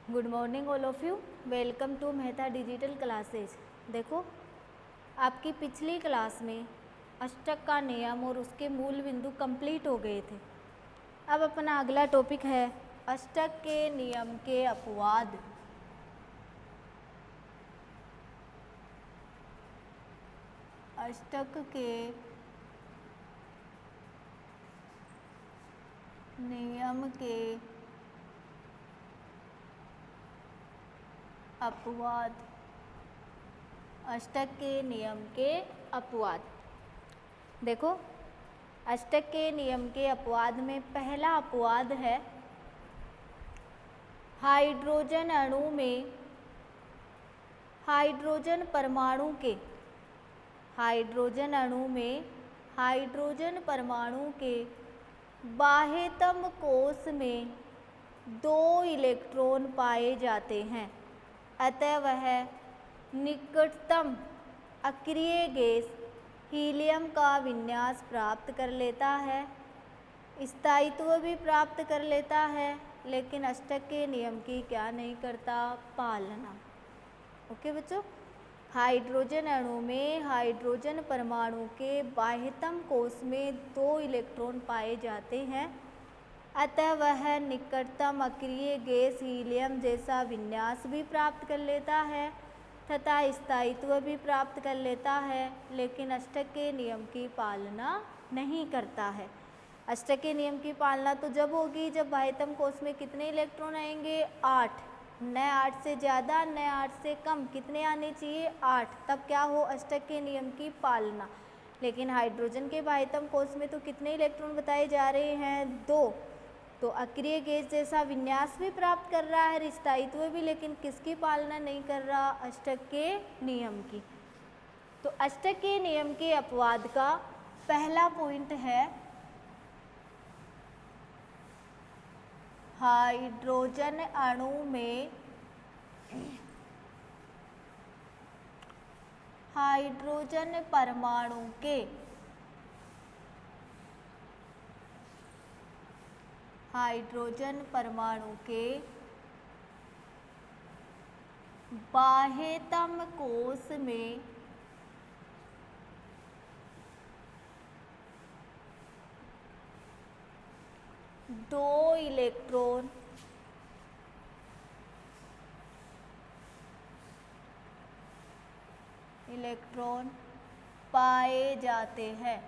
Good morning all of you, welcome to Mehta digital classes. देखो, आपकी पिछली क्लास में अष्टक का नियम और उसके मूल बिंदु कंप्लीट हो गए थे। अब अपना अगला टॉपिक है अष्टक के नियम के अपवाद। अष्टक के नियम के अपवाद। अष्टक के नियम के अपवाद। देखो, अष्टक के नियम के अपवाद में पहला अपवाद है हाइड्रोजन अणु में हाइड्रोजन परमाणु के हाइड्रोजन अणु में हाइड्रोजन परमाणु के बाह्यतम कोश में 2 इलेक्ट्रॉन पाए जाते हैं, अतः वह निकटतम अक्रिय गैस हीलियम का विन्यास प्राप्त कर लेता है, स्थायित्व भी प्राप्त कर लेता है, लेकिन अष्टक के नियम की क्या नहीं करता? पालना। ओके बच्चों, हाइड्रोजन अणु में हाइड्रोजन परमाणु के बाह्यतम कोश में 2 इलेक्ट्रॉन पाए जाते हैं, अतः वह निकटतम अक्रिय गैस हीलियम जैसा विन्यास भी प्राप्त कर लेता है तथा स्थायित्व भी प्राप्त कर लेता है, लेकिन अष्टक के नियम की पालना नहीं करता है। अष्टक के नियम की पालना तो जब होगी जब बाह्यतम कोश में कितने इलेक्ट्रॉन आएंगे? 8। न 8 से ज़्यादा न 8 से कम। कितने आने चाहिए? 8। तब क्या हो? अष्टक के नियम की पालना। लेकिन हाइड्रोजन के बाह्यतम कोश में तो कितने इलेक्ट्रॉन बताए जा रहे हैं? 2। तो अक्रिय गैस जैसा विन्यास भी प्राप्त कर रहा है, स्थायित्व भी, लेकिन किसकी पालना नहीं कर रहा? अष्टक के नियम की। तो अष्टक के नियम के अपवाद का पहला पॉइंट है हाइड्रोजन अणु में हाइड्रोजन परमाणु के हाइड्रोजन परमाणु के बाह्यतम कोश में 2 इलेक्ट्रॉन पाए जाते हैं,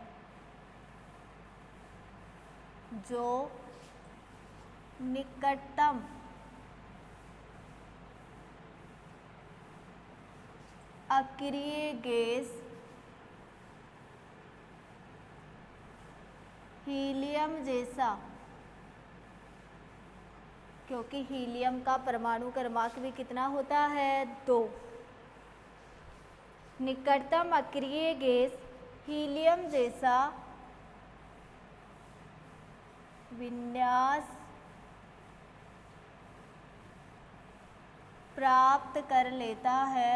जो निकटतम अक्रिय गैस हीलियम जैसा, क्योंकि हीलियम का परमाणु क्रमांक भी कितना होता है? 2। निकटतम अक्रिय गैस हीलियम जैसा विन्यास प्राप्त कर लेता है,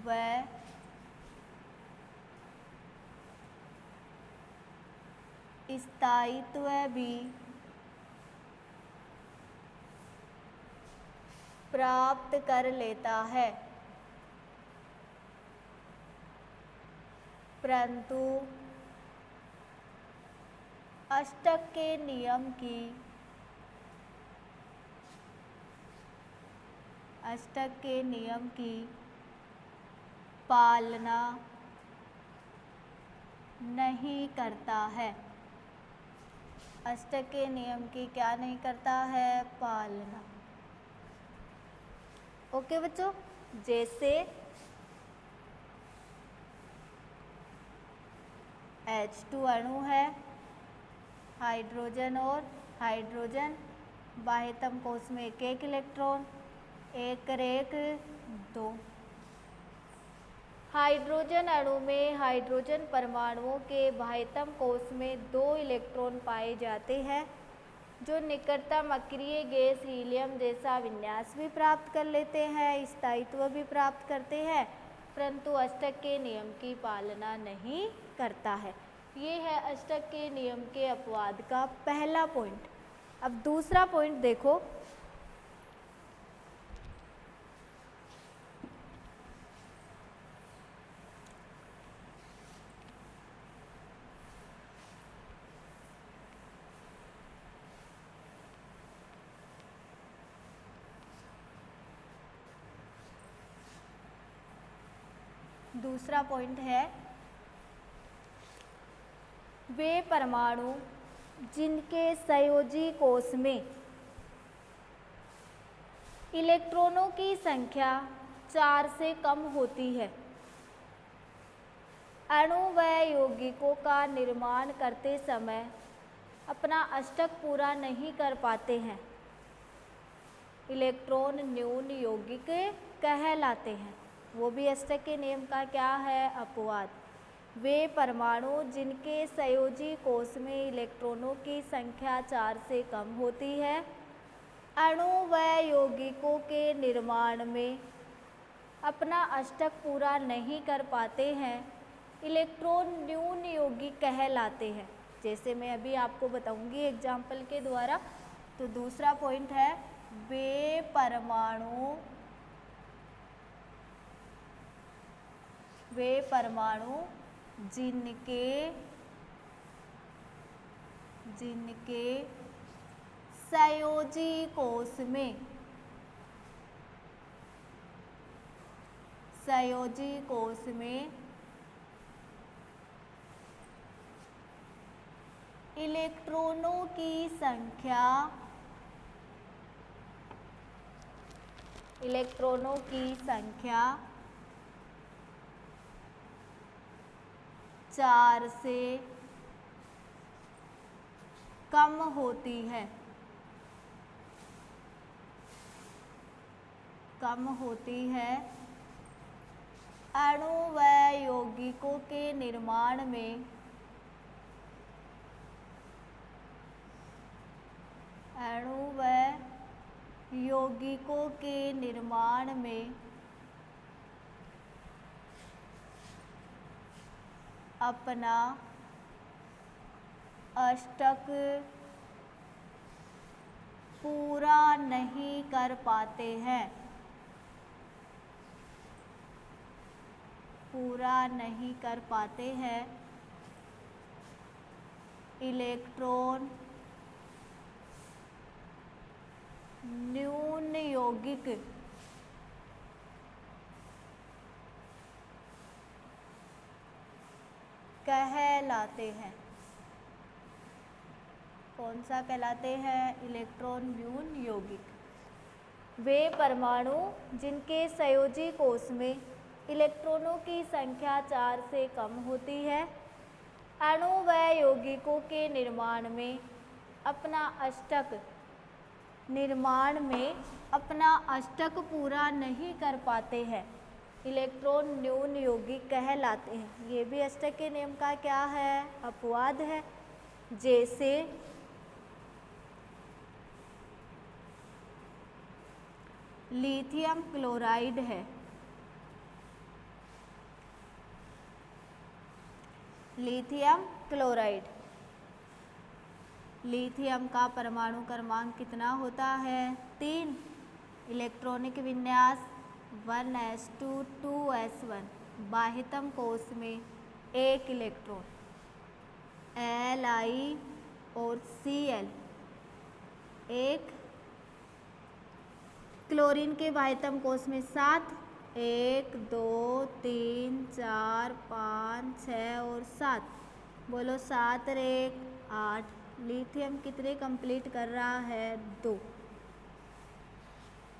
वह स्थायित्व भी प्राप्त कर लेता है, परंतु अष्टक के नियम की पालना नहीं करता है। अष्टक के नियम की क्या नहीं करता है? पालना। ओके बच्चों, जैसे H2 अणु है, हाइड्रोजन और हाइड्रोजन, बाह्यतम कोश में 1 इलेक्ट्रॉन, 1 2। हाइड्रोजन अणु में हाइड्रोजन परमाणुओं के बाह्यतम कोश में 2 इलेक्ट्रॉन पाए जाते हैं, जो निकटतम अक्रिय गैस हीलियम जैसा विन्यास भी प्राप्त कर लेते हैं, स्थायित्व भी प्राप्त करते हैं, परंतु अष्टक के नियम की पालना नहीं करता है। ये है अष्टक के नियम के अपवाद का पहला पॉइंट। अब दूसरा पॉइंट देखो, दूसरा पॉइंट है वे परमाणु जिनके संयोजी कोष में इलेक्ट्रॉनों की संख्या 4 से कम होती है, अणु व यौगिकों का निर्माण करते समय अपना अष्टक पूरा नहीं कर पाते हैं, इलेक्ट्रॉन न्यून यौगिक कहलाते हैं। वो भी अष्टक के नियम का क्या है? अपवाद। वे परमाणु जिनके संयोजी कोष में इलेक्ट्रॉनों की संख्या 4 से कम होती है, अणु व यौगिकों के निर्माण में अपना अष्टक पूरा नहीं कर पाते हैं, इलेक्ट्रॉन न्यून यौगिक कहलाते हैं। जैसे मैं अभी आपको बताऊंगी एग्जाम्पल के द्वारा। तो दूसरा पॉइंट है वे परमाणु जिनके संयोजी कोष में इलेक्ट्रॉनों की संख्या 4 से कम होती है, अणु व यौगिकों के निर्माण में अपना अष्टक पूरा नहीं कर पाते हैं, इलेक्ट्रॉन न्यून यौगिक कहलाते हैं। कौन सा कहलाते हैं? इलेक्ट्रॉन न्यून यौगिक। वे परमाणु जिनके संयोजी कोष में इलेक्ट्रॉनों की संख्या 4 से कम होती है, अणु व यौगिकों के निर्माण में अपना अष्टक पूरा नहीं कर पाते हैं, इलेक्ट्रॉन न्यून यौगिक कहलाते हैं। ये भी अष्टक के नियम का क्या है? अपवाद है। जैसे लिथियम क्लोराइड है, लिथियम का परमाणु क्रमांक कितना होता है? 3। इलेक्ट्रॉनिक विन्यास 1s2 2s1। बाह्यतम कोष में 1 इलेक्ट्रॉन, Li और Cl। एक क्लोरीन के बाह्यतम कोष में 7, 1 2 3 4 5 6 और 7। बोलो 7 और 1 8। लिथियम कितने कंप्लीट कर रहा है? 2।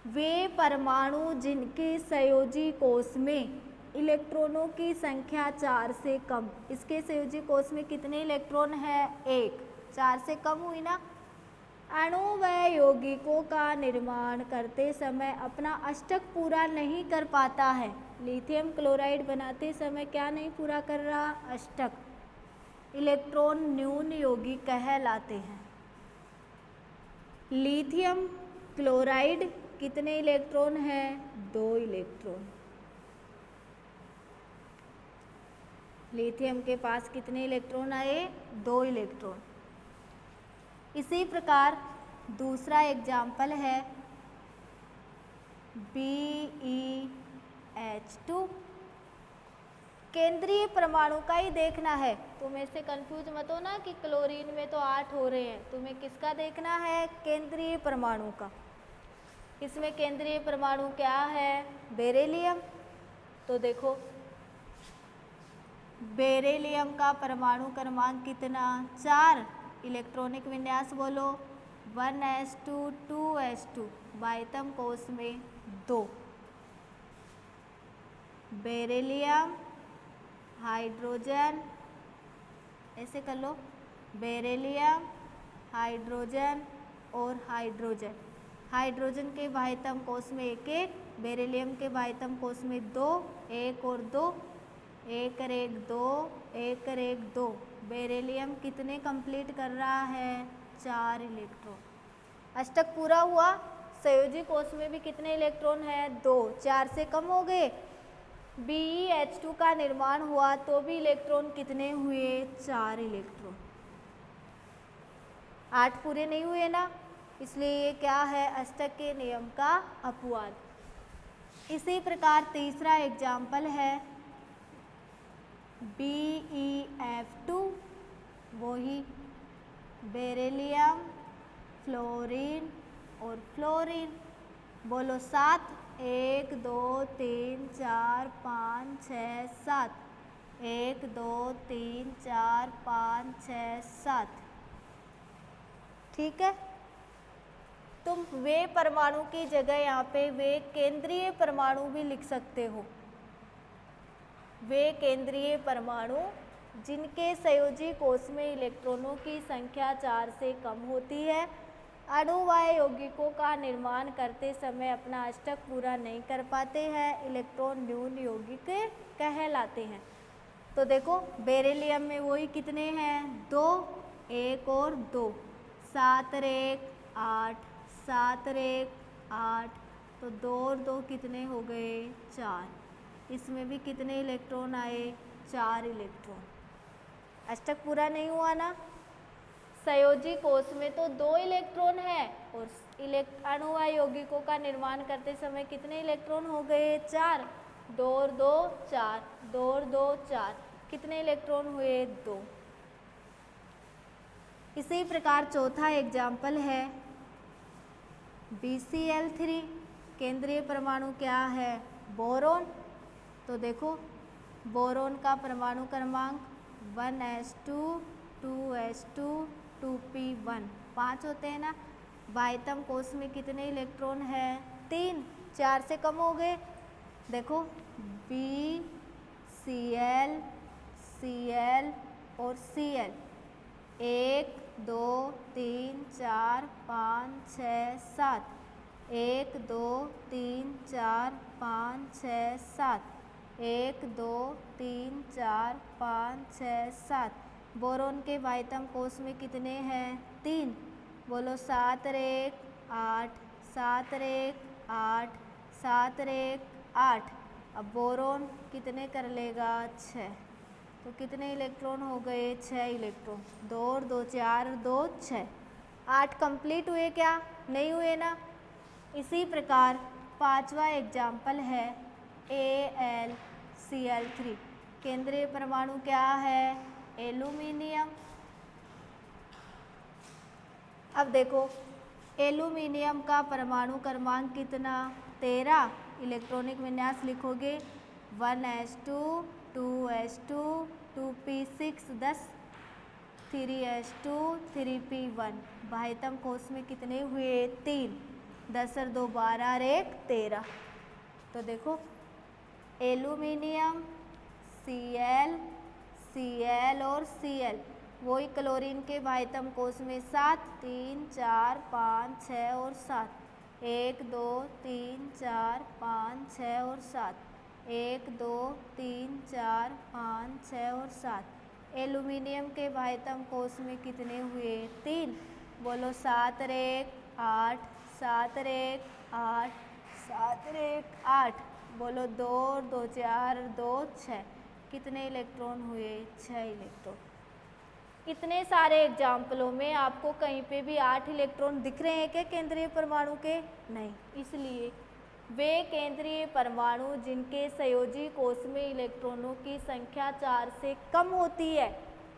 वे परमाणु जिनके संयोजी कोष में इलेक्ट्रॉनों की संख्या 4 से कम, इसके संयोजी कोष में कितने इलेक्ट्रॉन है? 1। 4 से कम हुई ना। अणु व यौगिकों का निर्माण करते समय अपना अष्टक पूरा नहीं कर पाता है। लिथियम क्लोराइड बनाते समय क्या नहीं पूरा कर रहा? अष्टक। इलेक्ट्रॉन न्यून यौगिक कहलाते हैं। लिथियम क्लोराइड कितने इलेक्ट्रॉन हैं? 2 इलेक्ट्रॉन। लिथियम के पास कितने इलेक्ट्रॉन आए? 2 इलेक्ट्रॉन। इसी प्रकार दूसरा एग्जाम्पल है BeH2। केंद्रीय परमाणु का ही देखना है, तुम्हें से कंफ्यूज मत हो ना कि क्लोरीन में तो 8 हो रहे हैं, तुम्हें किसका देखना है? केंद्रीय परमाणु का। इसमें केंद्रीय परमाणु क्या है? बेरिलियम। तो देखो बेरिलियम का परमाणु क्रमांक कितना? 4। इलेक्ट्रॉनिक विन्यास बोलो 1s2 2s2, बाह्यतम कोश में 2। बेरिलियम, हाइड्रोजन, ऐसे कर लो, बेरिलियम, हाइड्रोजन और हाइड्रोजन। हाइड्रोजन के बाह्यतम कोश में 1 1, बेरिलियम के बाह्यतम कोश में 2, 1 और 2, 1 और 1 2, 1 और 1 2। बेरिलियम कितने कंप्लीट कर रहा है? 4 इलेक्ट्रॉन। अष्टक पूरा हुआ। संयोजी कोश में भी कितने इलेक्ट्रॉन है? 2। 4 से कम हो गए। BeH2 का निर्माण हुआ तो भी इलेक्ट्रॉन कितने हुए? 4 इलेक्ट्रॉन। 8 पूरे नहीं हुए ना, इसलिए ये क्या है? अष्टक के नियम का अपवाद। इसी प्रकार तीसरा एग्जाम्पल है BeF2, वही बेरिलियम, फ्लोरीन और फ्लोरीन। बोलो 7। 1 2 3 4 5 6 7, 1 2 3 4 5 6 7। ठीक है, तुम वे परमाणु की जगह यहाँ पे वे केंद्रीय परमाणु भी लिख सकते हो। वे केंद्रीय परमाणु जिनके संयोजी कोश में इलेक्ट्रॉनों की संख्या 4 से कम होती है, अणुवाय यौगिकों का निर्माण करते समय अपना अष्टक पूरा नहीं कर पाते हैं, इलेक्ट्रॉन न्यून यौगिक कहलाते हैं। तो देखो बेरिलियम में वही कितने हैं? 2, 1 और 2, 7 और 1 8, 7 और 1 8, तो 2 और 2 कितने हो गए? 4। इसमें भी कितने इलेक्ट्रॉन आए? 4 इलेक्ट्रॉन। अष्टक पूरा नहीं हुआ ना। संयोजी कोश में तो 2 इलेक्ट्रॉन है और अणुवाय यौगिकों का निर्माण करते समय कितने इलेक्ट्रॉन हो गए? 4। 2 और 2 4, 2 और 2 4, कितने इलेक्ट्रॉन हुए? 2। इसी प्रकार चौथा एग्जाम्पल है BCl3। केंद्रीय परमाणु क्या है? बोरोन। तो देखो बोरोन का परमाणु क्रमांक 1s2 2s2 2p1, 5 होते हैं ना। बाह्यतम कोश में कितने इलेक्ट्रॉन है? 3। 4 से कम हो गए। देखो BCl, Cl और Cl, 1 2 3 4 5 6 7, 1 2 3 4 5 6 7, 1 2 3 4 5 6 7। बोरोन के बाह्यतम कोश में कितने हैं? 3। बोलो 7 और 1 8, 7 और 1 8, 7 और 1 8। अब बोरोन कितने कर लेगा? 6। तो कितने इलेक्ट्रॉन हो गए? 6 इलेक्ट्रॉन। 2 और 2 4, 2 6, 8 कंप्लीट हुए क्या? नहीं हुए ना। इसी प्रकार पांचवा एग्जाम्पल है AlCl3। केंद्रीय परमाणु क्या है? एल्यूमिनियम। अब देखो एल्यूमिनियम का परमाणु क्रमांक कितना? 13। इलेक्ट्रॉनिक विन्यास लिखोगे 1s2 2s2 2p6 10, 3s2 3p1। बाह्यतम कोश में कितने हुए? 3। 10 और 2 12 और 1 13। तो देखो एल्यूमिनियम, Cl, Cl और Cl, वही क्लोरीन के बाह्यतम कोश में 7 3 4 5 6 और 7, 1 2 3 4 5 6 और 7, 1 2 3 4 5 6 और 7। एल्यूमिनियम के बाह्यतम कोश में कितने हुए? 3। बोलो 7 और 1 8, 7 और 1 8, 7 और 1 8। बोलो 2 और 2 4 और 2 6, कितने इलेक्ट्रॉन हुए? 6 इलेक्ट्रॉन। इतने सारे एग्जाम्पलों में आपको कहीं पे भी 8 इलेक्ट्रॉन दिख रहे हैं क्या केंद्रीय परमाणु के? नहीं। इसलिए वे केंद्रीय परमाणु जिनके संयोजी कोष में इलेक्ट्रॉनों की संख्या 4 से कम होती है।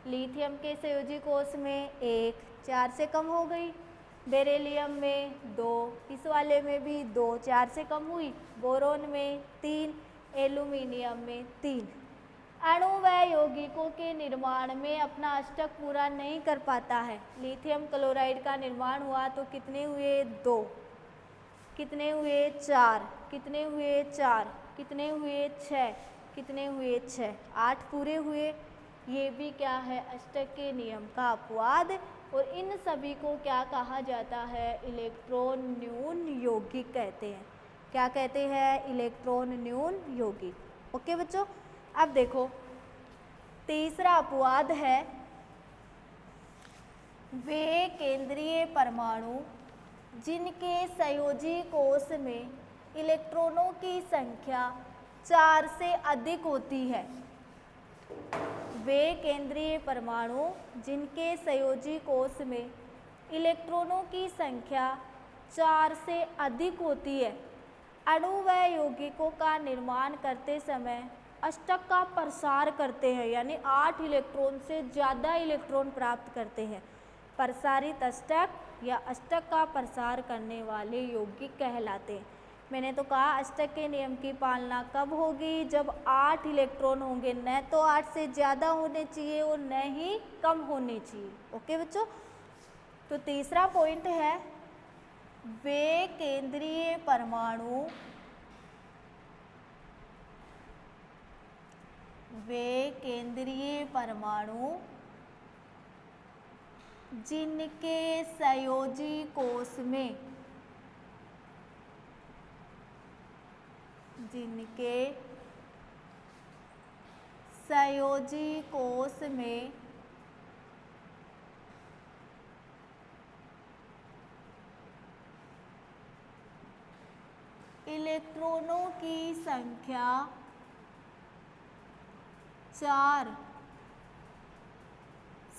लिथियम के संयोजी कोष में 1, 4 से कम हो गई। बेरिलियम में 2, इस वाले में भी 2, 4 से कम हुई। बोरोन में 3, एल्यूमिनियम में 3। अणु व यौगिकों के निर्माण में अपना अष्टक पूरा नहीं कर पाता है। लिथियम क्लोराइड का निर्माण हुआ तो कितने हुए? 2। कितने हुए? 4। कितने हुए? 4। कितने हुए? 6। कितने हुए? 6। 8 पूरे हुए। ये भी क्या है? अष्टक के नियम का अपवाद। और इन सभी को क्या कहा जाता है? इलेक्ट्रॉन न्यून यौगिक कहते हैं। क्या कहते हैं? इलेक्ट्रॉन न्यून यौगिक। ओके बच्चों, अब देखो तीसरा अपवाद है वे केंद्रीय परमाणु जिनके संयोजी कोष में इलेक्ट्रॉनों की संख्या 4 से अधिक होती है। वे केंद्रीय परमाणु जिनके संयोजी कोष में इलेक्ट्रॉनों की संख्या 4 से अधिक होती है, अणु व यौगिकों का निर्माण करते समय अष्टक का प्रसार करते हैं, यानी 8 इलेक्ट्रॉन से ज़्यादा इलेक्ट्रॉन प्राप्त करते हैं। प्रसारित अष्टक या अष्टक का प्रसार करने वाले यौगिक कहलाते हैं। मैंने तो कहा अष्टक के नियम की पालना कब होगी? जब 8 इलेक्ट्रॉन होंगे, न तो 8 से ज़्यादा होने चाहिए और न ही कम होने चाहिए। ओके बच्चों, तो तीसरा पॉइंट है वे केंद्रीय परमाणु जिनके संयोजी कोष में इलेक्ट्रॉनों की संख्या 4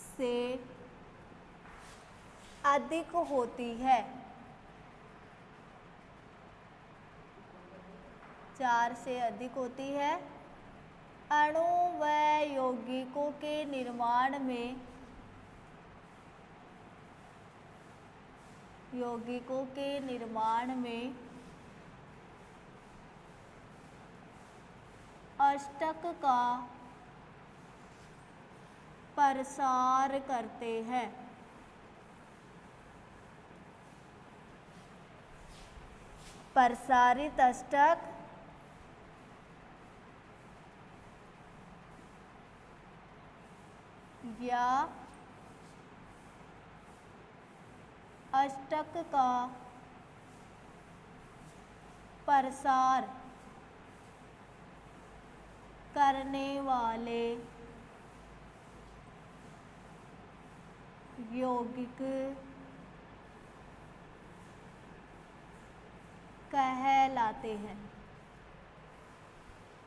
से अधिक होती है। 4 से अधिक होती है। अणु व यौगिकों के निर्माण में अष्टक का प्रसार करते हैं। प्रसारित अष्टक या अष्टक का प्रसार करने वाले यौगिक कहलाते हैं।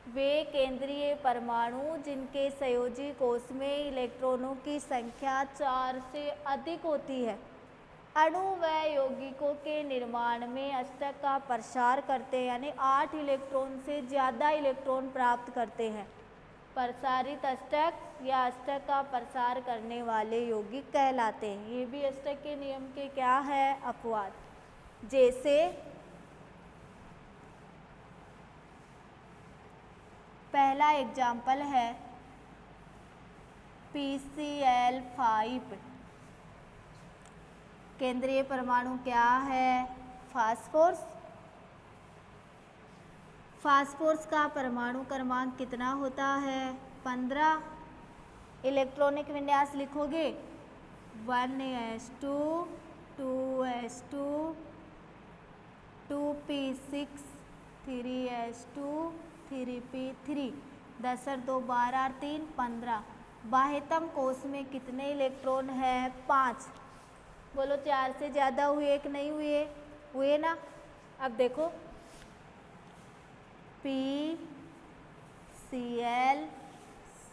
वे केंद्रीय परमाणु जिनके संयोजी कोष में इलेक्ट्रॉनों की संख्या 4 से अधिक होती है, अणु व यौगिकों के निर्माण में अष्टक का प्रसार करते हैं, यानी 8 इलेक्ट्रॉन से ज़्यादा इलेक्ट्रॉन प्राप्त करते हैं। प्रसारित अष्टक या अष्टक का प्रसार करने वाले यौगिक कहलाते हैं। ये भी अष्टक के नियम के क्या है? अपवाद। जैसे पहला एग्जाम्पल है PCl5। केंद्रीय परमाणु क्या है? फास्फोरस। फास्फोरस का परमाणु क्रमांक कितना होता है? 15। इलेक्ट्रॉनिक विन्यास लिखोगे 1s2 2s2 2p6 3s2 3p3 10 और 2 12 और 3 15। बाह्यतम कोष में कितने इलेक्ट्रॉन है? 5। बोलो 4 से ज़्यादा हुए कि नहीं हुए? हुए ना। अब देखो PCl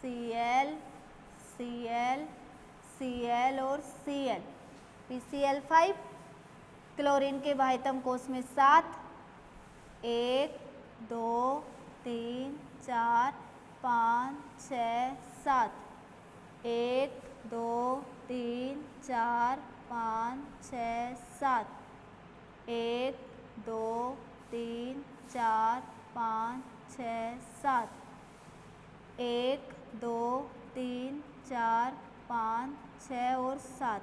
Cl, Cl, Cl और Cl, PCl5। क्लोरीन के बाह्यतम कोश में 7, 1 2 3 4 5 6 7, 1 2 3 4 5 6 7, 1 2 3 4 5 6 7, 1 2 3 4 5 6 और 7,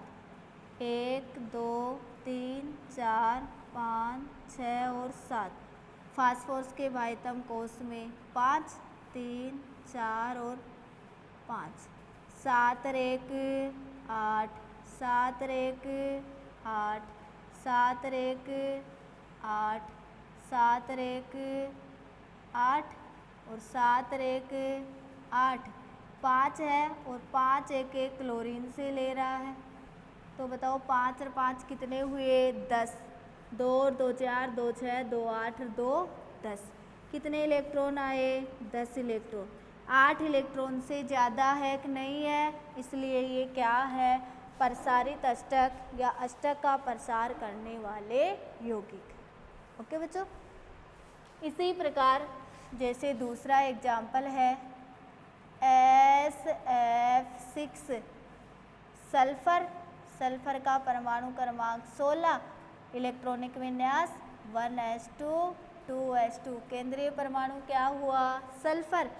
1 2 3 4 5 6 और 7। फास्फोरस के बाह्यतम कोश में 5 3 4 और 5, 7 और 1 8, 7 और 1 8, 7 और 1 8, 7 और 1 8 और 7 और 1 8, 5 है और 5 एक एक क्लोरीन से ले रहा है। तो बताओ 5 और 5 कितने हुए? 10। 2 और 2 4, 2 6, 2 8 और 2 10। कितने इलेक्ट्रॉन आए? 10 इलेक्ट्रॉन। 8 इलेक्ट्रॉन से ज़्यादा है कि नहीं है, इसलिए ये क्या है? प्रसारित अष्टक या अष्टक का प्रसार करने वाले यौगिक। ओके बच्चों, इसी प्रकार जैसे दूसरा एग्जाम्पल है SF6 सल्फर। सल्फर का परमाणु क्रमांक 16, इलेक्ट्रॉनिक विन्यास 1s2 2s2। केंद्रीय परमाणु क्या हुआ? Sulphur.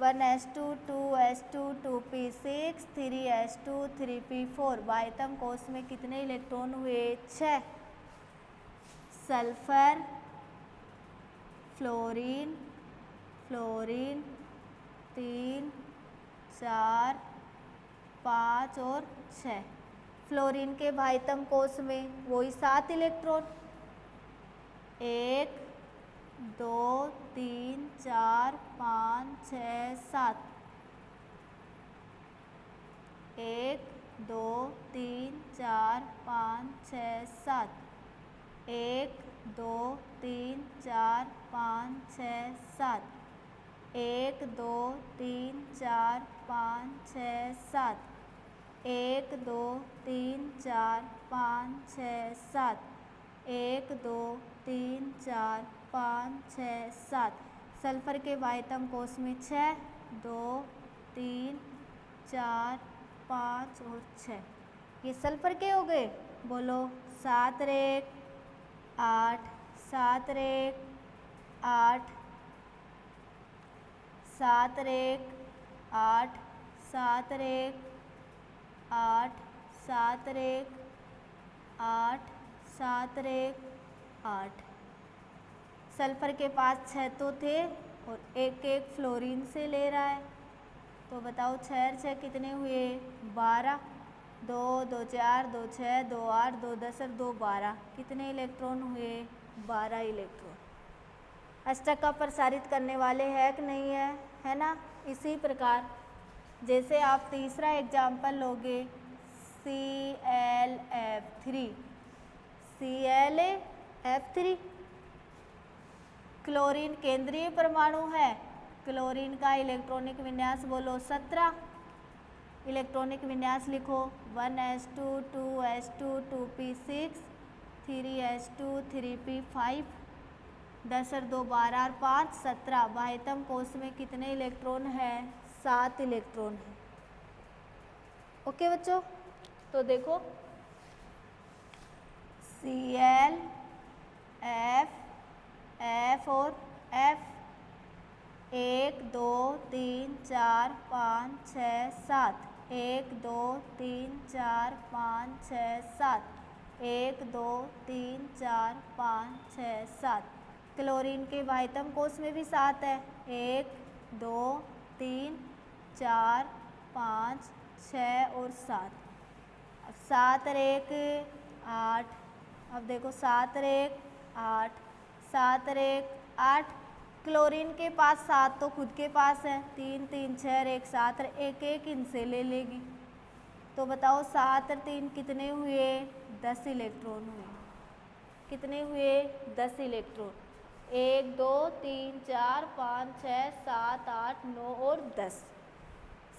1s2 2s2 2p6 3s2 3p4। बाह्यतम कोश में कितने इलेक्ट्रॉन हुए? 6। सल्फर, फ्लोरीन, फ्लोरीन 3 4 5 और 6। फ्लोरीन के बाह्यतम कोश में वही 7 इलेक्ट्रॉन, 1 2 3 4 5 6 7, 1 2 3 4 5 6 7, 1 2 3 4 5 6 7, 1 2 3 4 5 6 7, 1 2 3 4 5 6 7, 1 2 3 4 5 6 7। सल्फर के बाह्यतम कोश में 6 2 3 4 5 और 6। ये सल्फर के हो गए। बोलो 7 और 1 8, 7 और 1 8, 7 और 1 8, 7 और 1 8, 7 और 1 8, 7 और 1 8। सल्फर के पास 6 तो थे और एक एक फ्लोरीन से ले रहा है। तो बताओ 6 और 6 कितने हुए? 12। 2 2 4 2 6 2 8 2 10 और 2 12। कितने इलेक्ट्रॉन हुए? 12 इलेक्ट्रॉन। अष्टक का प्रसारित करने वाले है कि नहीं है? है ना। इसी प्रकार जैसे आप तीसरा एग्जाम्पल लोगे ClF3। ClF3 क्लोरीन केंद्रीय परमाणु है। क्लोरीन का इलेक्ट्रॉनिक विन्यास बोलो 17। इलेक्ट्रॉनिक विन्यास लिखो 1s2 2s2 2p6 3s2 3p5। 10 और 2 12 और 5 17। बाह्यतम कोश में कितने इलेक्ट्रॉन है? 7 इलेक्ट्रॉन है। ओके बच्चों, तो देखो Cl F F और F 1 2 3 4 5 6 7, 1 2 3 4 5 6 7, 1 2 3 4 5 6 7। क्लोरीन के बाह्यतम कोश में भी 7 है। 1 2 3 4 5 6 और 7। अब 7 और 1 8। अब देखो 7 और 1 8, 7 और 1 8। क्लोरीन के पास 7 तो खुद के पास है। 3 3 6 और 1 7 और एक एक इनसे ले लेगी। तो बताओ 7 और 3 कितने हुए? 10 इलेक्ट्रॉन हुए। कितने हुए? 10 इलेक्ट्रॉन। 1 2 3 4 5 6 7 8 9 और 10।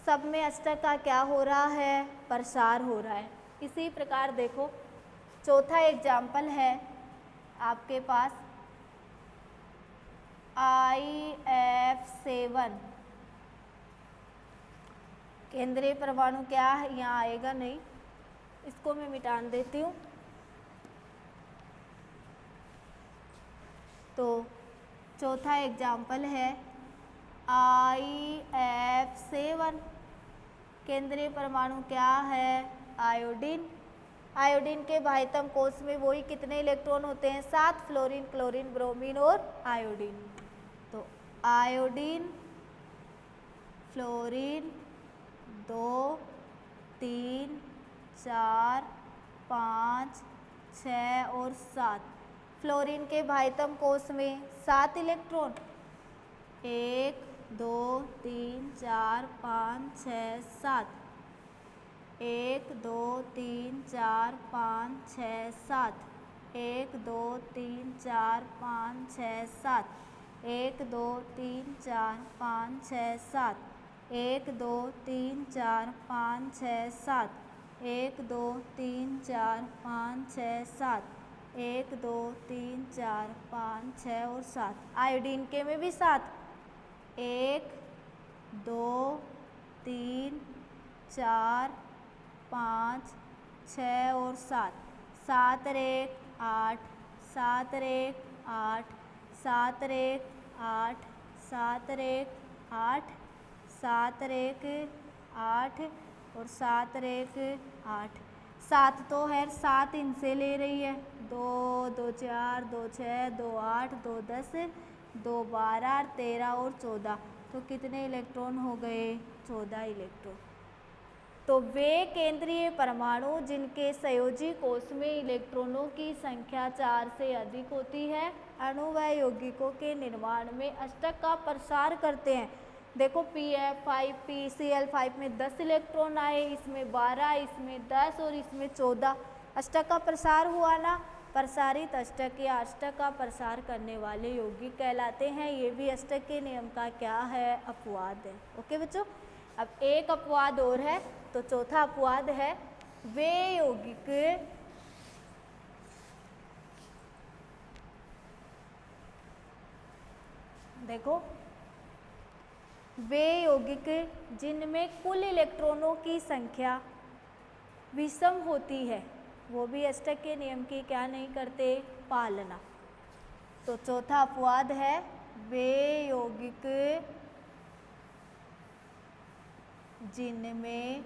सब में अष्टक का क्या हो रहा है, प्रसार हो रहा है। इसी प्रकार देखो चौथा एग्जाम्पल है आपके पास IF7। केंद्रीय परमाणु क्या है, यहाँ आएगा नहीं, इसको मैं मिटा देती हूँ। तो चौथा एग्जाम्पल है IF7। केंद्रीय परमाणु क्या है, आयोडीन। आयोडीन के बाह्यतम कोश में वही कितने इलेक्ट्रॉन होते हैं, 7, फ्लोरीन, क्लोरीन, ब्रोमीन और आयोडीन। तो आयोडीन, फ्लोरीन 2, 3, 4, 5, 6 और 7। फ्लोरीन के बाह्यतम कोश में 7 इलेक्ट्रॉन, 1, 2, 3, 4, 5, 6, 7। 1, 2, 3, 4, 5, 6, 7। 1, 2, 3, 4, 5, 6, 7। 1, 2, 3, 4, 5, 6, 7। 1, 2, 3, 4, 5, 6, 7। 1, 2, 3, 4, 5, 6, 7। 1, 2, 3, 4, 5, 6 और 7। आयोडीन के में भी 7, 1, 2, 3, 4, 5, 6 और 7। 7 रेख 8, 7 रेख 8, 7 रेख 8, 7 रेख 8, 7 रेख 8 और 7 रेख 8। 7 तो है, 7 इनसे ले रही है, 2, 2, 4, 2, 6, 2, 8, 2, 10, 2, 12, 13 और 14। तो कितने इलेक्ट्रॉन हो गए, 14 इलेक्ट्रॉन। तो वे केंद्रीय परमाणु जिनके संयोजी कोश में इलेक्ट्रॉनों की संख्या 4 से अधिक होती है, अणु व यौगिकों के निर्माण में अष्टक का प्रसार करते हैं। देखो PF5, PCl5 में 10 इलेक्ट्रॉन आए, इसमें 12, इसमें 10 और इसमें 14। अष्टक का प्रसार हुआ ना। प्रसारित अष्टक या अष्टक का प्रसार करने वाले यौगिक कहलाते हैं। ये भी अष्टक के नियम का क्या है, अपवाद है। ओके बच्चों, अब एक अपवाद और है, तो चौथा अपवाद है वे यौगिक देखो वे यौगिक जिनमें कुल इलेक्ट्रॉनों की संख्या विषम होती है, वो भी अष्टक के नियम की क्या नहीं करते, पालना। तो चौथा अपवाद है वे यौगिक जिनमें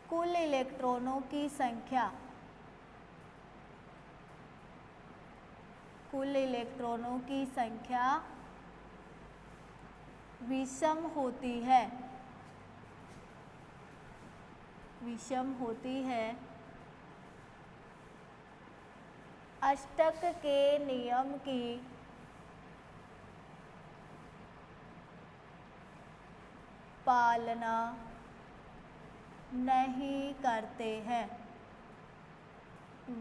कुल इलेक्ट्रॉनों की संख्या विषम होती है, अष्टक के नियम की पालना नहीं करते हैं।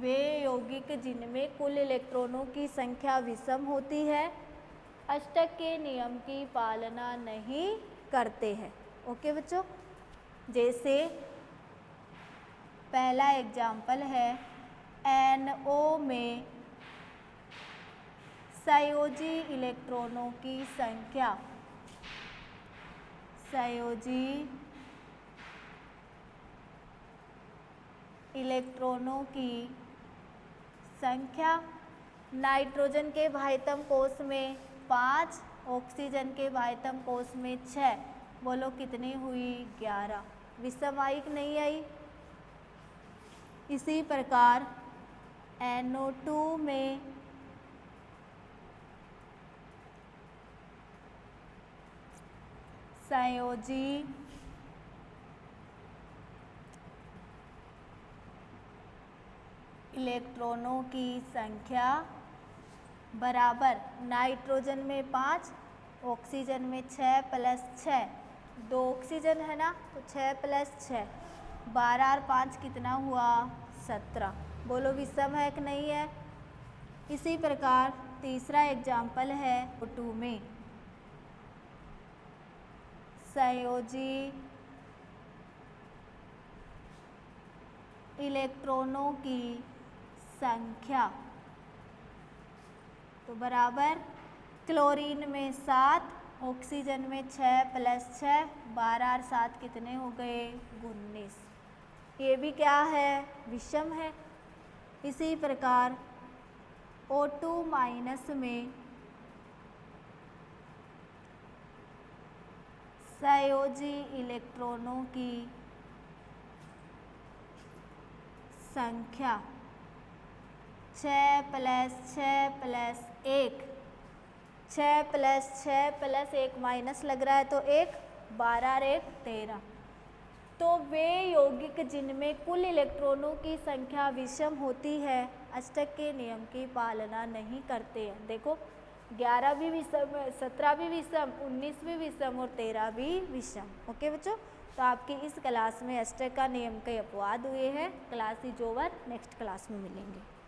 वे यौगिक जिनमें कुल इलेक्ट्रॉनों की संख्या विषम होती है, अष्टक के नियम की पालना नहीं करते हैं। ओके बच्चों, जैसे पहला एग्जाम्पल है NO में संयोजी इलेक्ट्रॉनों की संख्या, संयोजी इलेक्ट्रॉनों की संख्या नाइट्रोजन के बाह्यतम कोश में 5, ऑक्सीजन के बाह्यतम कोश में 6। बोलो कितनी हुई, 11। विषम आई कि नहीं आई। इसी प्रकार NO2 में संयोजी इलेक्ट्रॉनों की संख्या बराबर नाइट्रोजन में 5, ऑक्सीजन में 6 + 6, 2 ऑक्सीजन है ना, तो 6 + 6, 12 और 5 कितना हुआ, 17। बोलो विषम है कि नहीं है। इसी प्रकार तीसरा एग्जाम्पल है O2 में संयोजी इलेक्ट्रॉनों की संख्या, तो बराबर क्लोरीन में 7, ऑक्सीजन में 6 प्लस 6, 12 और 7 कितने हो गए 19। ये भी क्या है विषम है। इसी प्रकार O2 माइनस में संयोजी इलेक्ट्रॉनों की संख्या 6 plus 6 plus 1, 6 plus 6 plus 1 minus लग रहा है तो 1, 12 और 1 13। तो वे यौगिक जिनमें कुल इलेक्ट्रॉनों की संख्या विषम होती है अष्टक के नियम की पालना नहीं करते हैं। देखो 11 भी विषम, 17 भी विषम, 19 भी विषम और 13 भी विषम। ओके बच्चों, तो आपकी इस क्लास में अष्टक का नियम के अपवाद हुए हैं। Class is over, next class में मिलेंगे।